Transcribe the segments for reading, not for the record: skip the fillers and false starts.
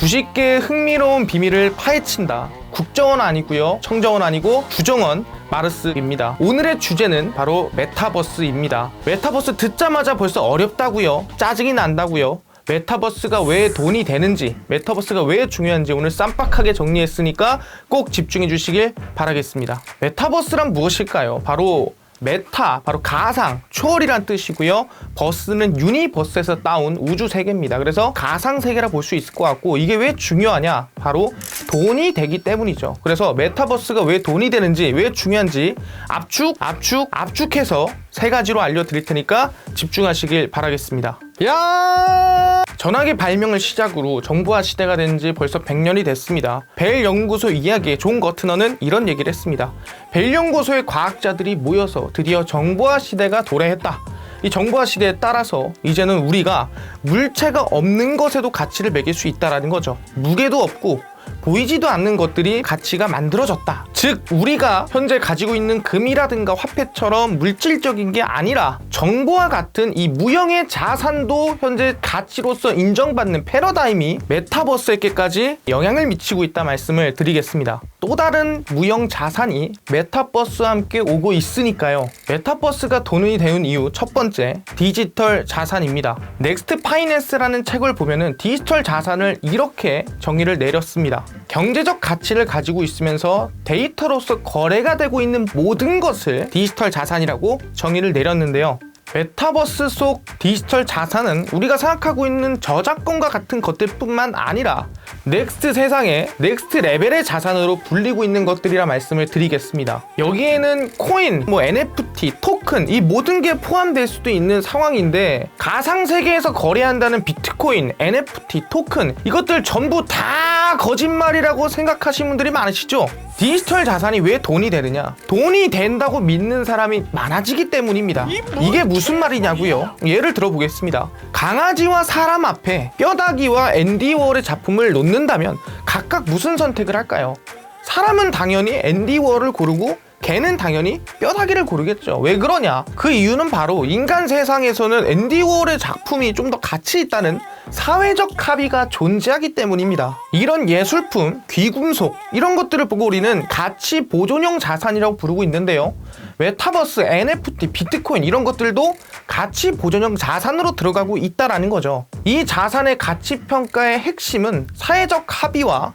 주식계의 흥미로운 비밀을 파헤친다. 국정원 아니고요, 청정원 아니고 주정원 마르스입니다. 오늘의 주제는 바로 메타버스입니다. 메타버스 듣자마자 벌써 어렵다고요, 짜증이 난다고요, 메타버스가 왜 돈이 되는지, 메타버스가 왜 중요한지 오늘 쌈박하게 정리했으니까 꼭 집중해 주시길 바라겠습니다. 메타버스란 무엇일까요? 바로 메타, 바로 가상, 초월이란 뜻이고요. 버스는 유니버스에서 따온 우주 세계입니다. 그래서 가상 세계라 볼 수 있을 것 같고, 이게 왜 중요하냐? 바로 돈이 되기 때문이죠. 그래서 메타버스가 왜 돈이 되는지, 왜 중요한지 압축해서 세 가지로 알려드릴 테니까 집중하시길 바라겠습니다. 전화기 발명을 시작으로 정보화 시대가 된 지 벌써 100년이 됐습니다. 벨 연구소 이야기의 존 거트너는 이런 얘기를 했습니다. 벨 연구소의 과학자들이 모여서 드디어 정보화 시대가 도래했다. 이 정보화 시대에 따라서 이제는 우리가 물체가 없는 것에도 가치를 매길 수 있다는 거죠. 무게도 없고 보이지도 않는 것들이 가치가 만들어졌다. 즉, 우리가 현재 가지고 있는 금이라든가 화폐처럼 물질적인 게 아니라 정보와 같은 이 무형의 자산도 현재 가치로서 인정받는 패러다임이 메타버스에게까지 영향을 미치고 있다 말씀을 드리겠습니다. 또 다른 무형 자산이 메타버스와 함께 오고 있으니까요. 메타버스가 돈이 되는 이유 첫 번째, 디지털 자산입니다. 넥스트 파이낸스라는 책을 보면은 디지털 자산을 이렇게 정의를 내렸습니다. 경제적 가치를 가지고 있으면서 데이터로서 거래가 되고 있는 모든 것을 디지털 자산이라고 정의를 내렸는데요. 메타버스 속 디지털 자산은 우리가 생각하고 있는 저작권과 같은 것들뿐만 아니라 넥스트 세상의 넥스트 레벨의 자산으로 불리고 있는 것들이라 말씀을 드리겠습니다. 여기에는 코인, NFT, 토큰, 이 모든 게 포함될 수도 있는 상황인데, 가상세계에서 거래한다는 비트코인, NFT, 토큰, 이것들 전부 다 거짓말이라고 생각하시는 분들이 많으시죠? 디지털 자산이 왜 돈이 되느냐? 돈이 된다고 믿는 사람이 많아지기 때문입니다. 이게 무슨 말이냐고요? 예를 들어보겠습니다. 강아지와 사람 앞에 뼈다귀와 앤디 워홀의 작품을 놓는다면 각각 무슨 선택을 할까요? 사람은 당연히 앤디 워홀을 고르고 개는 당연히 뼈다귀를 고르겠죠. 왜 그러냐? 그 이유는 바로 인간 세상에서는 앤디 워홀의 작품이 좀 더 가치 있다는 사회적 합의가 존재하기 때문입니다. 이런 예술품, 귀금속, 이런 것들을 보고 우리는 가치 보존형 자산이라고 부르고 있는데요. 메타버스, NFT, 비트코인 이런 것들도 가치 보존형 자산으로 들어가고 있다라는 거죠. 이 자산의 가치 평가의 핵심은 사회적 합의와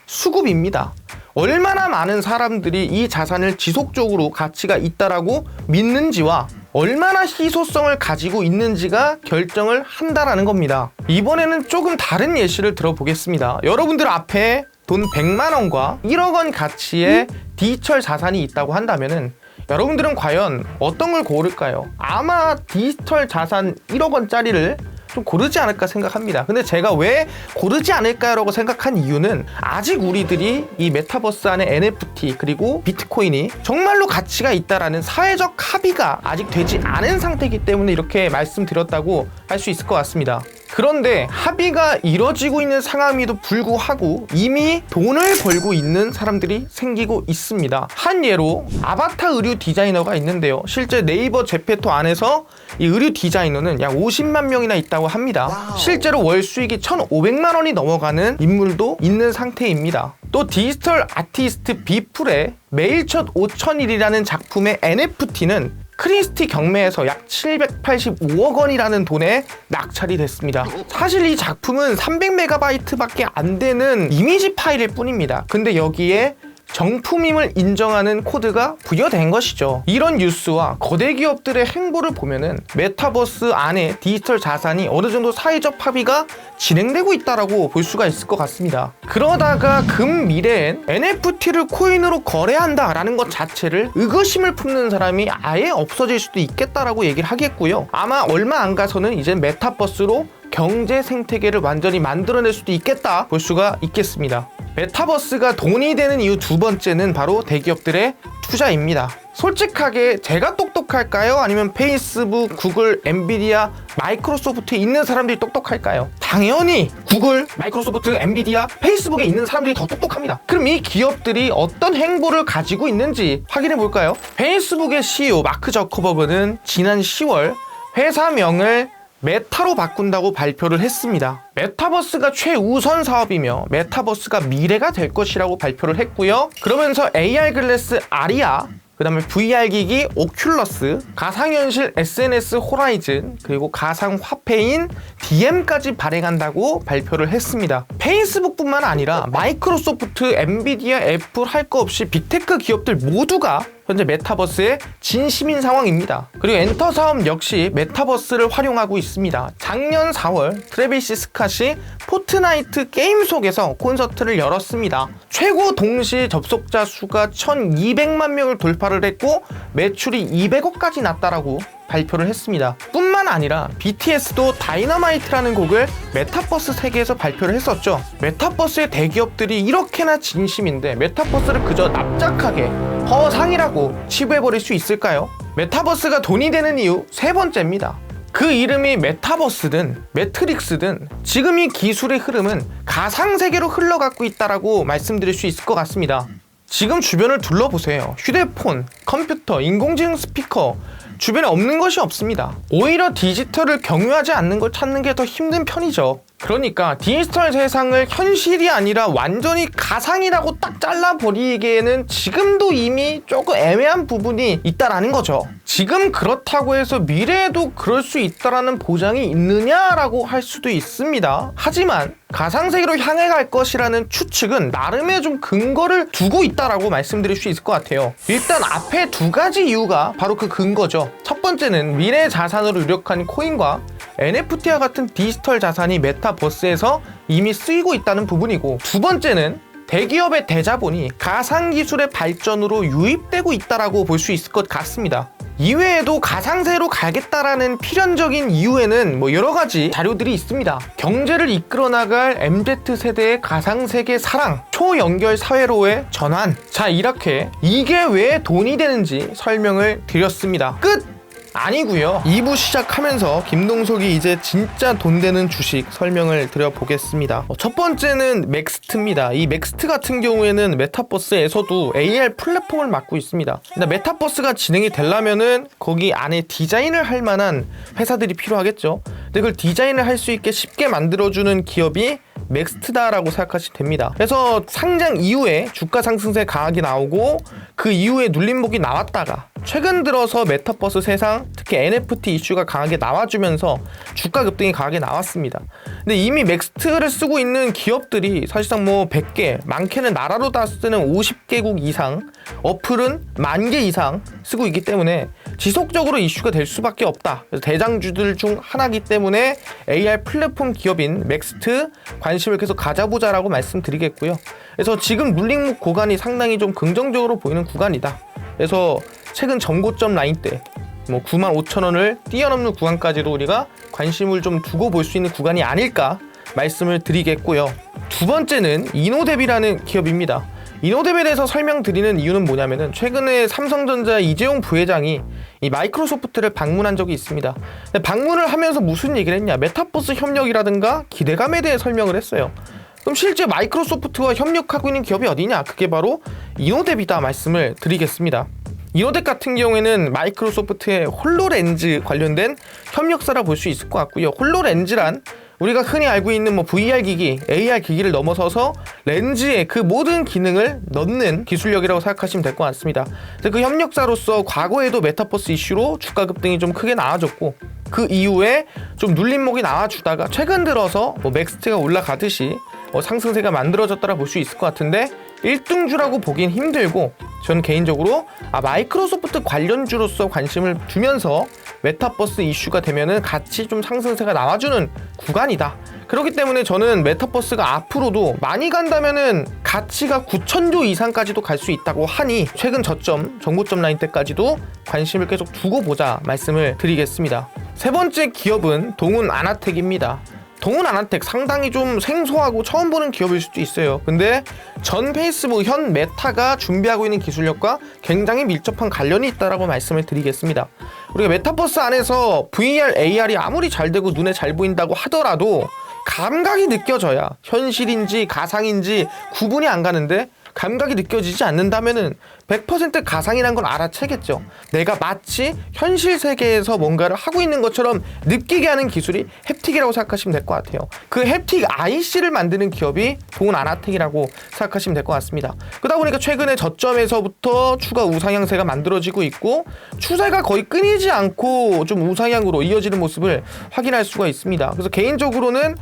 수급입니다. 얼마나 많은 사람들이 이 자산을 지속적으로 가치가 있다라고 믿는지와 얼마나 희소성을 가지고 있는지가 결정을 한다라는 겁니다. 이번에는 조금 다른 예시를 들어보겠습니다. 여러분들 앞에 돈 100만 원과 1억 원 가치의 디지털 자산이 있다고 한다면은 여러분들은 과연 어떤 걸 고를까요? 아마 디지털 자산 1억 원짜리를 좀 고르지 않을까 생각합니다. 근데 제가 왜 고르지 않을까라고 생각한 이유는, 아직 우리들이 이 메타버스 안에 NFT 그리고 비트코인이 정말로 가치가 있다라는 사회적 합의가 아직 되지 않은 상태이기 때문에 이렇게 말씀드렸다고 할 수 있을 것 같습니다. 그런데 합의가 이뤄지고 있는 상황임에도 불구하고 이미 돈을 벌고 있는 사람들이 생기고 있습니다. 한 예로 아바타 의류 디자이너가 있는데요. 실제 네이버 제페토 안에서 이 의류 디자이너는 약 50만 명이나 있다고 합니다. 실제로 월 수익이 1,500만 원이 넘어가는 인물도 있는 상태입니다. 또 디지털 아티스트 비플의 매일 첫 5,000일이라는 작품의 NFT는 크리스티 경매에서 약 785억 원이라는 돈에 낙찰이 됐습니다. 사실 이 작품은 300MB 밖에 안 되는 이미지 파일일 뿐입니다. 근데 여기에 정품임을 인정하는 코드가 부여된 것이죠. 이런 뉴스와 거대 기업들의 행보를 보면은 메타버스 안에 디지털 자산이 어느 정도 사회적 합의가 진행되고 있다라고 볼 수가 있을 것 같습니다. 그러다가 금미래엔 NFT를 코인으로 거래한다라는 것 자체를 의구심을 품는 사람이 아예 없어질 수도 있겠다라고 얘기를 하겠고요. 아마 얼마 안 가서는 이제 메타버스로 경제 생태계를 완전히 만들어낼 수도 있겠다 볼 수가 있겠습니다. 메타버스가 돈이 되는 이유 두 번째는 바로 대기업들의 투자입니다. 솔직하게 제가 똑똑할까요? 아니면 페이스북, 구글, 엔비디아, 마이크로소프트에 있는 사람들이 똑똑할까요? 당연히 구글, 마이크로소프트, 엔비디아, 페이스북에 있는 사람들이 더 똑똑합니다. 그럼 이 기업들이 어떤 행보를 가지고 있는지 확인해 볼까요? 페이스북의 CEO 마크 저커버그는 지난 10월 회사명을 메타로 바꾼다고 발표를 했습니다. 메타버스가 최우선 사업이며 메타버스가 미래가 될 것이라고 발표를 했고요. 그러면서 AR 글래스 아리아, 그 다음에 VR 기기 오큘러스, 가상현실 SNS 호라이즌, 그리고 가상 화폐인 DM까지 발행한다고 발표를 했습니다. 페이스북뿐만 아니라 마이크로소프트, 엔비디아, 애플 할 거 없이 빅테크 기업들 모두가 현재 메타버스의 진심인 상황입니다. 그리고 엔터 사업 역시 메타버스를 활용하고 있습니다. 작년 4월 트래비스 스캇이 포트나이트 게임 속에서 콘서트를 열었습니다. 최고 동시 접속자 수가 1200만 명을 돌파를 했고 매출이 200억까지 났다라고 발표를 했습니다. 뿐만 아니라 BTS도 다이너마이트라는 곡을 메타버스 세계에서 발표를 했었죠. 메타버스의 대기업들이 이렇게나 진심인데 메타버스를 그저 납작하게 허상이라고 치부해버릴 수 있을까요? 메타버스가 돈이 되는 이유 세 번째입니다. 그 이름이 메타버스든 매트릭스든 지금 이 기술의 흐름은 가상세계로 흘러가고 있다라고 말씀드릴 수 있을 것 같습니다. 지금 주변을 둘러보세요. 휴대폰, 컴퓨터, 인공지능 스피커, 주변에 없는 것이 없습니다. 오히려 디지털을 경유하지 않는 걸 찾는 게 더 힘든 편이죠. 그러니까 디지털 세상을 현실이 아니라 완전히 가상이라고 딱 잘라버리기에는 지금도 이미 조금 애매한 부분이 있다라는 거죠. 지금 그렇다고 해서 미래에도 그럴 수 있다라는 보장이 있느냐라고 할 수도 있습니다. 하지만 가상세계로 향해 갈 것이라는 추측은 나름의 좀 근거를 두고 있다라고 말씀드릴 수 있을 것 같아요. 일단 앞에 두 가지 이유가 바로 그 근거죠. 첫 번째는 미래 자산으로 유력한 코인과 NFT와 같은 디지털 자산이 메타버스에서 이미 쓰이고 있다는 부분이고, 두 번째는 대기업의 대자본이 가상기술의 발전으로 유입되고 있다라고 볼 수 있을 것 같습니다. 이외에도 가상세계로 가겠다라는 필연적인 이유에는 여러 가지 자료들이 있습니다. 경제를 이끌어 나갈 MZ세대의 가상세계 사랑, 초연결 사회로의 전환. 자, 이렇게 이게 왜 돈이 되는지 설명을 드렸습니다. 끝! 아니고요. 2부 시작하면서 김동석이 이제 진짜 돈 되는 주식 설명을 드려보겠습니다. 첫 번째는 맥스트입니다. 이 맥스트 같은 경우에는 메타버스에서도 AR 플랫폼을 맡고 있습니다. 근데 메타버스가 진행이 되려면은 거기 안에 디자인을 할 만한 회사들이 필요하겠죠. 근데 그걸 디자인을 할 수 있게 쉽게 만들어주는 기업이 맥스트다라고 생각하시면 됩니다. 그래서 상장 이후에 주가 상승세 강하게 나오고 그 이후에 눌림목이 나왔다가 최근 들어서 메타버스 세상, 특히 NFT 이슈가 강하게 나와주면서 주가 급등이 강하게 나왔습니다. 근데 이미 맥스트를 쓰고 있는 기업들이 사실상 100개, 많게는 나라로 다 쓰는 50개국 이상, 어플은 10,000개 이상 쓰고 있기 때문에 지속적으로 이슈가 될 수밖에 없다. 그래서 대장주들 중 하나이기 때문에 AR 플랫폼 기업인 맥스트 관심을 계속 가져보자라고 말씀드리겠고요. 그래서 지금 눌림목 구간이 상당히 좀 긍정적으로 보이는 구간이다. 그래서 최근 전고점 라인 때 95,000원을 뛰어넘는 구간까지도 우리가 관심을 좀 두고 볼 수 있는 구간이 아닐까 말씀을 드리겠고요. 두 번째는 이노뎁이라는 기업입니다. 이노뎁에 대해서 설명드리는 이유는 뭐냐면은 최근에 삼성전자 이재용 부회장이 이 마이크로소프트를 방문한 적이 있습니다. 근데 방문을 하면서 무슨 얘기를 했냐, 메타버스 협력이라든가 기대감에 대해 설명을 했어요. 그럼 실제 마이크로소프트와 협력하고 있는 기업이 어디냐? 그게 바로 이노뎁이다 말씀을 드리겠습니다. 이노뎁 같은 경우에는 마이크로소프트의 홀로렌즈 관련된 협력사라 볼 수 있을 것 같고요. 홀로렌즈란 우리가 흔히 알고 있는 VR 기기, AR 기기를 넘어서서 렌즈에 그 모든 기능을 넣는 기술력이라고 생각하시면 될 것 같습니다. 그 협력사로서 과거에도 메타버스 이슈로 주가 급등이 좀 크게 나와줬고, 그 이후에 좀 눌림목이 나와주다가 최근 들어서 맥스트가 올라가듯이 상승세가 만들어졌다라 볼 수 있을 것 같은데 1등주라고 보긴 힘들고, 저는 개인적으로 마이크로소프트 관련주로서 관심을 두면서 메타버스 이슈가 되면은 같이 좀 상승세가 나와주는 구간이다. 그렇기 때문에 저는 메타버스가 앞으로도 많이 간다면은 가치가 9,000조 이상까지도 갈 수 있다고 하니 최근 저점, 정고점 라인 때까지도 관심을 계속 두고 보자 말씀을 드리겠습니다. 세 번째 기업은 동훈 아나텍입니다. 동훈 아나텍 상당히 좀 생소하고 처음 보는 기업일 수도 있어요. 근데 전 페이스북, 현 메타가 준비하고 있는 기술력과 굉장히 밀접한 관련이 있다라고 말씀을 드리겠습니다. 우리가 메타버스 안에서 VR, AR이 아무리 잘 되고 눈에 잘 보인다고 하더라도 감각이 느껴져야 현실인지 가상인지 구분이 안 가는데, 감각이 느껴지지 않는다면은 100% 가상이라는 걸 알아채겠죠. 내가 마치 현실 세계에서 뭔가를 하고 있는 것처럼 느끼게 하는 기술이 햅틱이라고 생각하시면 될 것 같아요. 그 햅틱 IC를 만드는 기업이 동아나텍이라고 생각하시면 될 것 같습니다. 그러다 보니까 최근에 저점에서부터 추가 우상향세가 만들어지고 있고 추세가 거의 끊이지 않고 좀 우상향으로 이어지는 모습을 확인할 수가 있습니다. 그래서 개인적으로는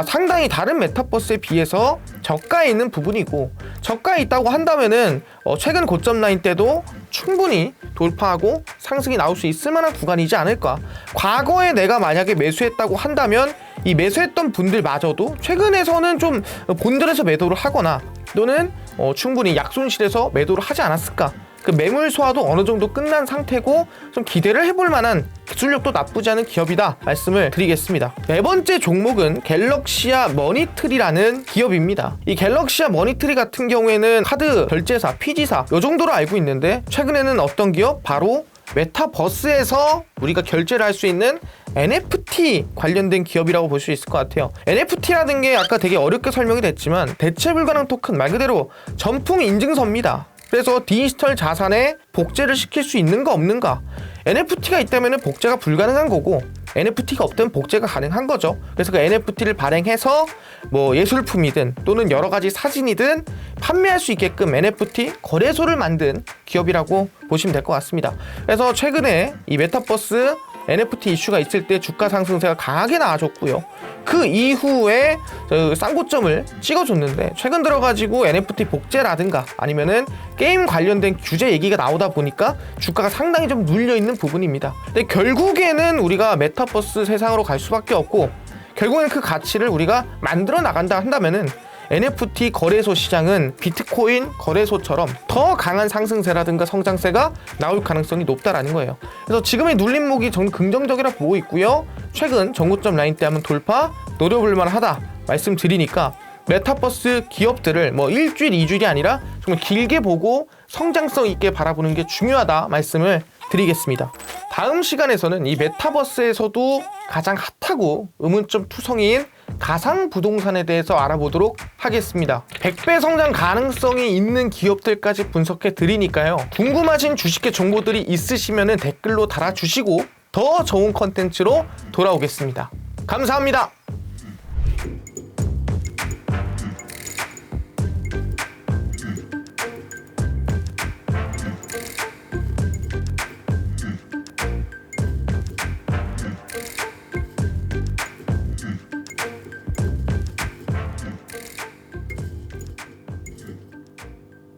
상당히 다른 메타버스에 비해서 저가에 있는 부분이고, 저가에 있다고 한다면은 최근 고점 라인 때도 충분히 돌파하고 상승이 나올 수 있을 만한 구간이지 않을까. 과거에 내가 만약에 매수했다고 한다면 이 매수했던 분들마저도 최근에서는 좀 본들에서 매도를 하거나 또는 충분히 약손실에서 매도를 하지 않았을까. 그 매물 소화도 어느 정도 끝난 상태고 좀 기대를 해볼 만한 기술력도 나쁘지 않은 기업이다 말씀을 드리겠습니다. 네 번째 종목은 갤럭시아 머니트리라는 기업입니다. 이 갤럭시아 머니트리 같은 경우에는 카드 결제사, PG사 이 정도로 알고 있는데, 최근에는 어떤 기업? 바로 메타버스에서 우리가 결제를 할 수 있는 NFT 관련된 기업이라고 볼 수 있을 것 같아요. NFT라는 게 아까 되게 어렵게 설명이 됐지만 대체 불가능 토큰, 말 그대로 전풍 인증서입니다. 그래서 디지털 자산에 복제를 시킬 수 있는가 없는가. NFT가 있다면 복제가 불가능한 거고 NFT가 없다면 복제가 가능한 거죠. 그래서 그 NFT를 발행해서 뭐 예술품이든 또는 여러 가지 사진이든 판매할 수 있게끔 NFT 거래소를 만든 기업이라고 보시면 될 것 같습니다. 그래서 최근에 이 메타버스 NFT 이슈가 있을 때 주가 상승세가 강하게 나와줬고요. 그 이후에 쌍고점을 찍어줬는데, 최근 들어가지고 NFT 복제라든가 아니면은 게임 관련된 규제 얘기가 나오다 보니까 주가가 상당히 좀 눌려있는 부분입니다. 근데 결국에는 우리가 메타버스 세상으로 갈 수밖에 없고, 결국엔 그 가치를 우리가 만들어 나간다 한다면은 NFT 거래소 시장은 비트코인 거래소처럼 더 강한 상승세라든가 성장세가 나올 가능성이 높다라는 거예요. 그래서 지금의 눌림목이 저는 긍정적이라 보고 있고요. 최근 전고점 라인 때 한번 돌파 노려볼 만하다 말씀드리니까 메타버스 기업들을 뭐 일주일, 2주일이 아니라 정말 길게 보고 성장성 있게 바라보는 게 중요하다 말씀을 드리겠습니다. 다음 시간에서는 이 메타버스에서도 가장 핫하고 의문점 투성이인 가상 부동산에 대해서 알아보도록 하겠습니다. 100배 성장 가능성이 있는 기업들까지 분석해 드리니까요. 궁금하신 주식계 정보들이 있으시면 댓글로 달아주시고 더 좋은 컨텐츠로 돌아오겠습니다. 감사합니다.